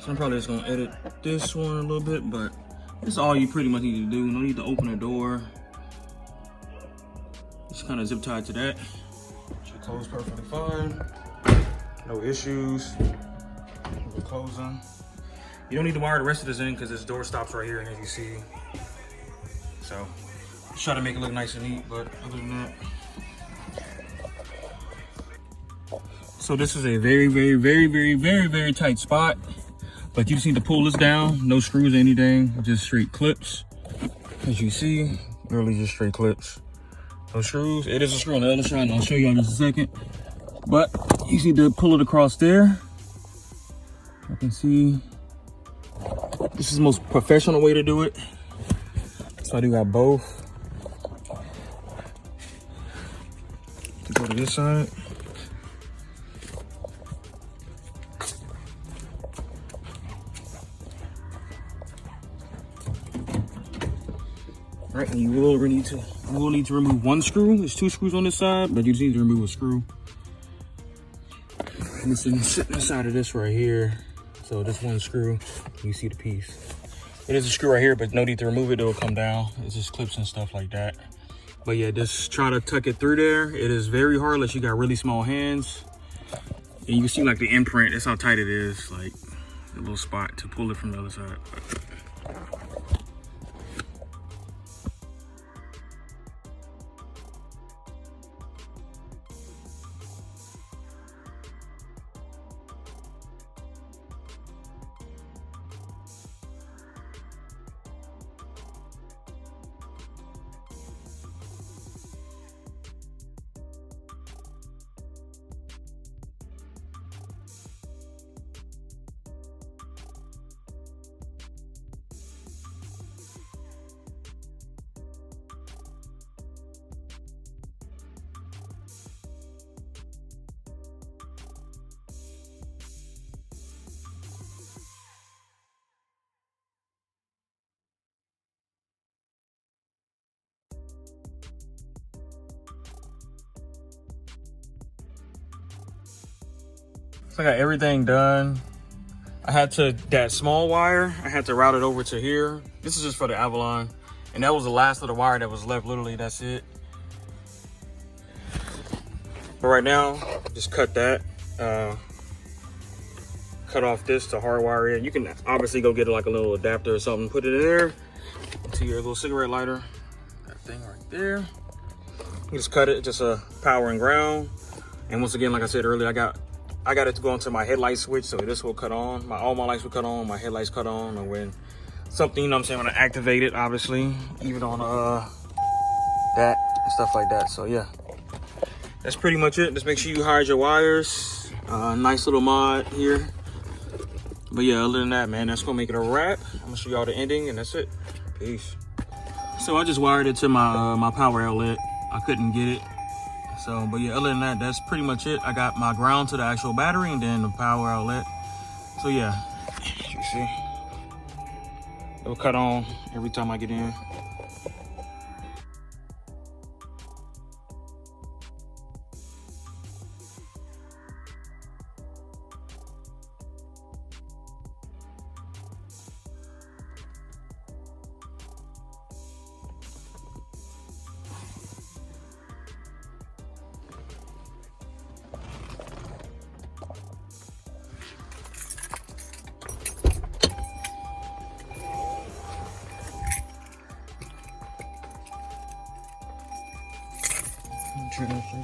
So I'm probably just gonna edit this one a little bit, but that's all you pretty much need to do. No need to open the door. Just kind of zip tied to that. Should close perfectly fine. No issues. We're closing. You don't need to wire the rest of this in because this door stops right here, and as you see. So just try to make it look nice and neat, but other than that. So this is a very tight spot, but you just need to pull this down. No screws or anything, just straight clips. As you see, literally just straight clips. No screws. It is a screw on the other side, and I'll show you in just a second. But you just need to pull it across there. You can see, this is the most professional way to do it. So I do got both. To go to this side. All right, and you will need to remove one screw. There's 2 screws on this side, but you just need to remove a screw. And it's sitting inside of this right here. So this one screw, you see the piece. It is a screw right here, but no need to remove it. It'll come down. It's just clips and stuff like that. But yeah, just try to tuck it through there. It is very hard unless you got really small hands. And you can see like the imprint. That's how tight it is. Like a little spot to pull it from the other side. So I got everything done. I had to, that small wire, I had to route it over to here. This is just for the Avalon. And that was the last of the wire that was left, literally, that's it. But right now, just cut that. Cut off this to hardwire it. You can obviously go get like a little adapter or something, put it in there to your little cigarette lighter. That thing right there. You just cut it, just a power and ground. And once again, like I said earlier, I got it to go into my headlight switch, so this will cut on. All my lights will cut on, my headlights cut on, and when something, you know what I'm saying, when I activate it, obviously, even on that and stuff like that. So yeah, that's pretty much it. Just make sure you hide your wires. Nice little mod here. But yeah, other than that, man, that's gonna make it a wrap. I'm gonna show y'all the ending, and that's it. Peace. So I just wired it to my power outlet. I couldn't get it. So, but yeah, other than that, that's pretty much it. I got my ground to the actual battery and then the power outlet. So yeah, as you see, it'll cut on every time I get in.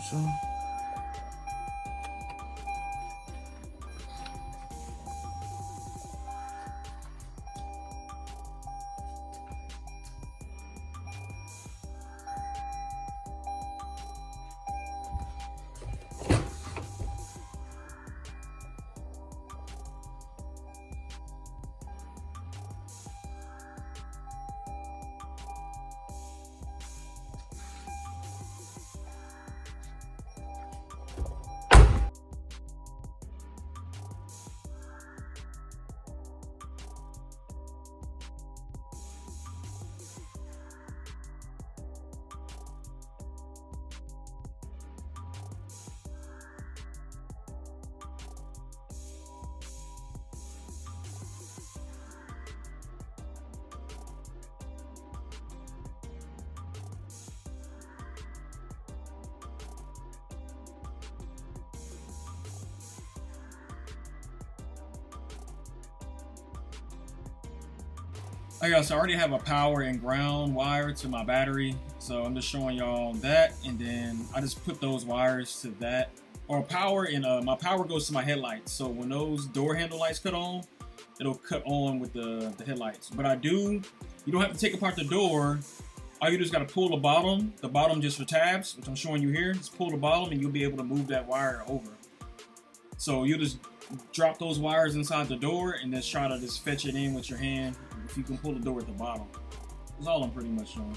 So. Like I said, I already have a power and ground wire to my battery, so I'm just showing y'all that, and then I just put those wires to that, or power, and my power goes to my headlights. So when those door handle lights cut on, it'll cut on with the headlights. But you don't have to take apart the door. All you just got to pull the bottom just for tabs, which I'm showing you here. Just pull the bottom and you'll be able to move that wire over. So you just drop those wires inside the door and then try to just fetch it in with your hand if you can pull the door at the bottom. That's all I'm pretty much showing.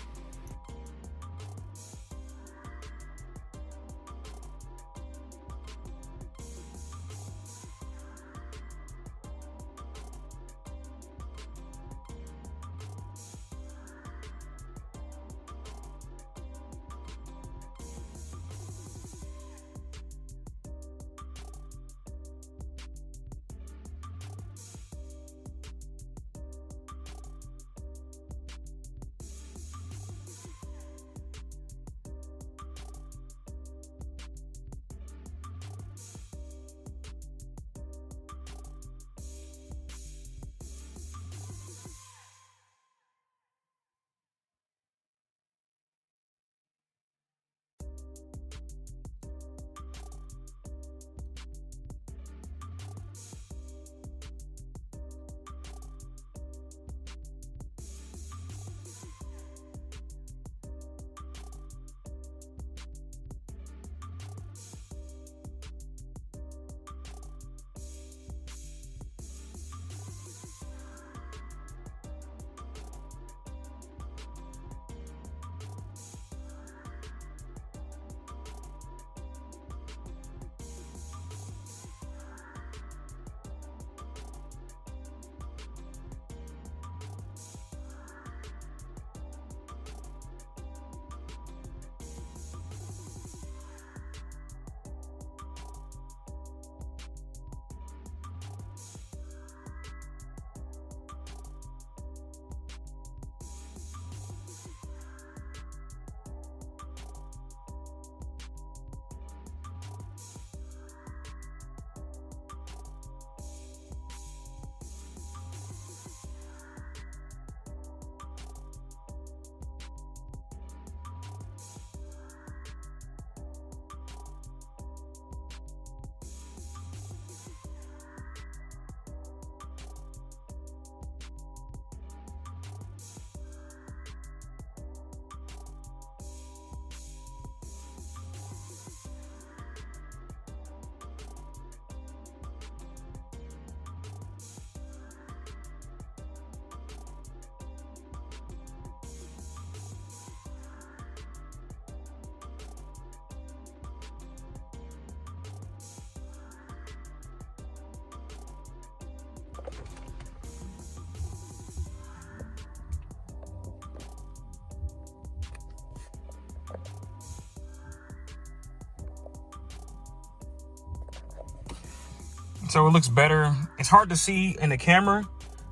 So it looks better. It's hard to see in the camera,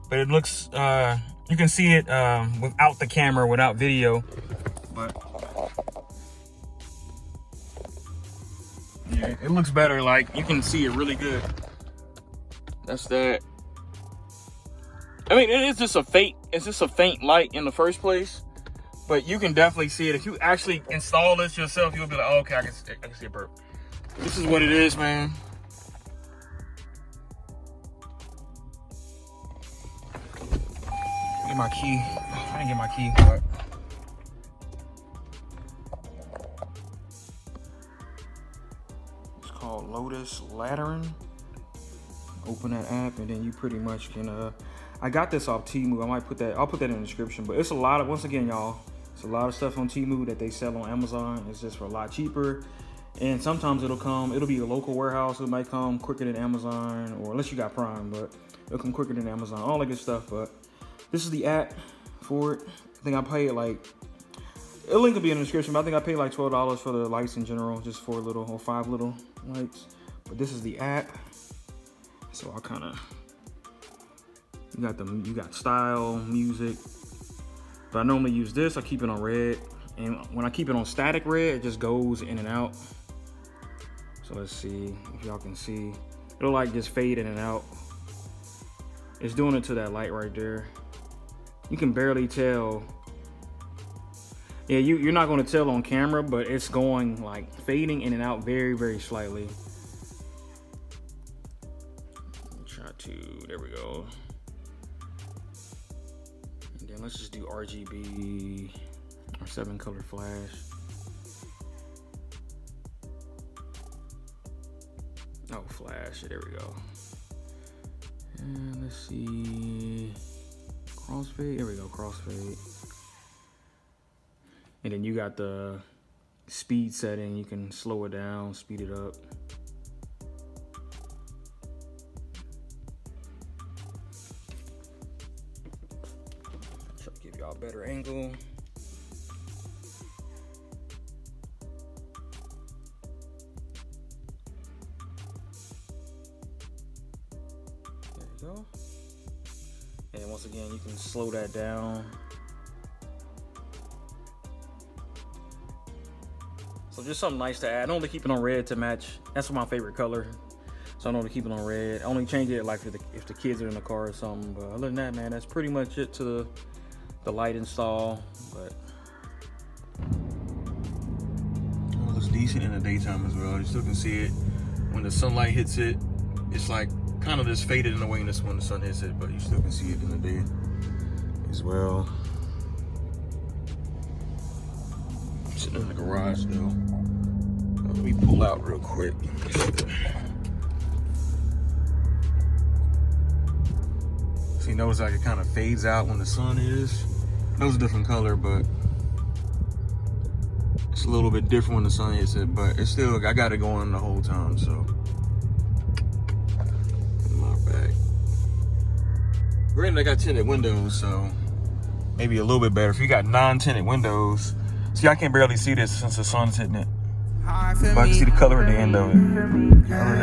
but it looks, you can see it without the camera, without video. But yeah, it looks better. Like you can see it really good. That's that. I mean, it's just a faint light in the first place, but you can definitely see it. If you actually install this yourself, you'll be like, oh, okay, I can see a burp. This is what it is, man. Get my key. I didn't get my key, but it's called Lotus Lateran. Open that app and then you pretty much can I got this off Temu. I'll put that in the description, but it's a lot of, once again, y'all, it's a lot of stuff on Temu that they sell on Amazon. It's just for a lot cheaper. And sometimes it'll be a local warehouse. It might come quicker than Amazon, or unless you got Prime, but it'll come quicker than Amazon, all that good stuff. But this is the app for it. I think I paid like, a link will be in the description, but I think I paid like $12 for the lights in general, just 4 little or 5 little lights. But this is the app. So I kind of, you got style, music. But I normally use this, I keep it on red. And when I keep it on static red, it just goes in and out. So let's see if y'all can see. It'll like just fade in and out. It's doing it to that light right there. You can barely tell. Yeah, you're not going to tell on camera, but it's going like fading in and out very, very slightly. Try to, there we go. And then let's just do RGB or 7-color flash. Oh, flash, there we go. And let's see, crossfade, there we go, crossfade. And then you got the speed setting. You can slow it down, speed it up. Try to give y'all a better angle. There you go. And once again, you can slow that down. So just something nice to add. I only keep it on red to match. That's my favorite color. So I only keep it on red. I only change it like if the kids are in the car or something. But other than that, man, that's pretty much it to the light install. But it looks decent in the daytime as well. You still can see it. When the sunlight hits it, it's like kind of just faded in a way when the sun hits it, but you still can see it in the day as well. Sitting in the garage though. Let me pull out real quick. See, notice like it kind of fades out when the sun is. Those a different color, but it's a little bit different when the sun hits it. But it's still, I got it going the whole time, so. My bag. Granted, I got tinted windows, so maybe a little bit better. If you got non-tinted windows. See, I can barely see this since the sun's hitting it. But I can see the color at the end of it. Other than